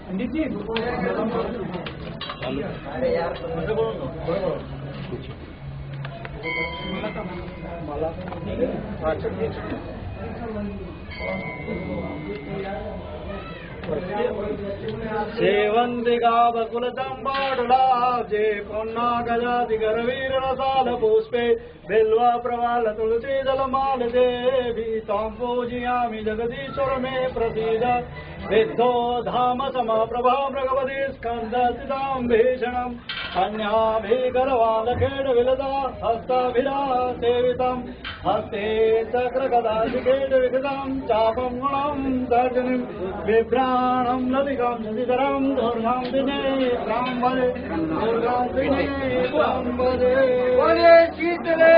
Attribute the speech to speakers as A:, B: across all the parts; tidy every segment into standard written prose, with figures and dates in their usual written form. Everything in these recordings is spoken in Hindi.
A: पंडित जी अरे यार सेवंतिका बकुल चंपाडुलाब्जे पुन्ना गजाति गरवीर रसाल पुष्पे बिल्वा प्रवाल तुलसी दलमाल देवी तां पूजयामि जगदीश्वर मे प्रसीद विद्धो धाम समाप्रभा भगवती स्कंदसितां भीषणम् कन्याभिगरवालखेड विलदा हस्ताभिरा सेवितम् हस्ते चक्रगदाशिखेड विगतां चापं गुणं दर्शनीं बिभ्राणं ललिकां शशिधरां दुर्गां दिनेत्रां भजे दुर्गां दिनेत्रां भजे। बोले शीतले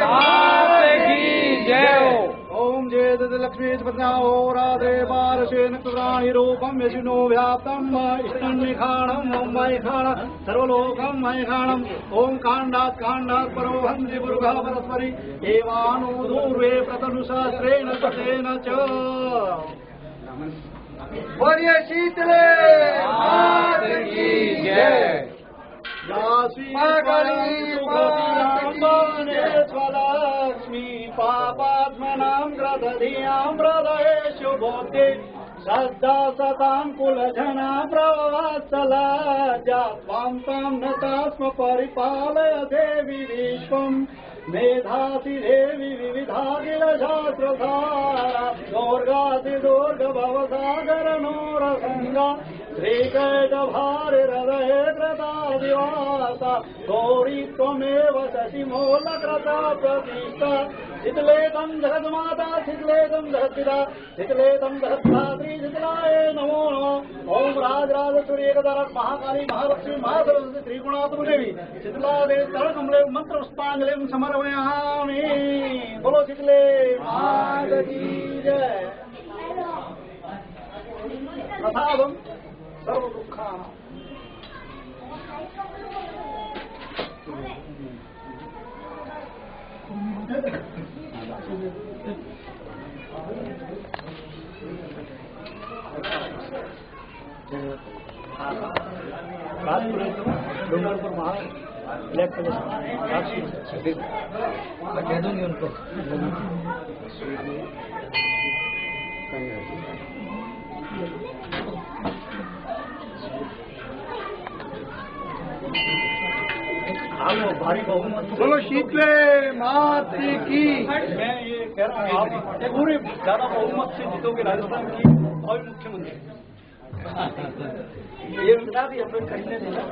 A: माता की जय। ओम जय लक्ष्मी पद्माओ राधे बालशेन पुराणी रूपम यशिनो व्याप्तम इष्टन्निखाणम ओम मैखाण सर्वलोकम मैखाणम ओम कांडात् परोहंसि पुरुषा परस्परि एवानु दूर्वे प्रतनुशास्त्रेण सतेन च। बोलिए शीतले माता की जय। स्वलक्ष्मी पापात्मनां ग्रदधियां हृदयेषु बोधे श्रद्धा सतां कुलजना प्रवत्सला त्वां तां न तास्म परिपालय देवी विश्वम् मेधासि देवी विविधाखिल शास्त्रधारा दुर्गासि दुर्ग भवसागर नोरसंगा श्रीकैटभारि हृदये कृता दिवासा गौरी त्वमेव शशिमूलकृता प्रतिष्ठा शीतलेतं जगन्माता शीतलेतं जगत्पिता शीतलेतं जगद्धात्री शीतलाय नमो नमः। ओम राजराजेश्वरी महाकाली महालक्ष्मी महासरस्वती त्रिगुणात्मक देवी शीतला देवी कमले मंत्र पुष्पांजलिं समर्पयामि। बोलो शीतले माता की जय। प्रसादं सर्व दुःखानां डूंगरपुर महाल मैं कह दूंगी उनको। भारी बहुमत। बोलो शीतले माता की। मैं ये कह रहा हूँ आप पूरे ज्यादा बहुमत से जीतोगे राजस्थान की भावी मुख्यमंत्री। ये बता दी अपने खरीदने देना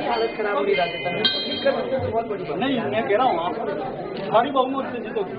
A: हालत खराब हो रही राजस्थान में बहुत बड़ी बात नहीं। मैं कह रहा हूँ आप भारी बहुमत से जीतोगे।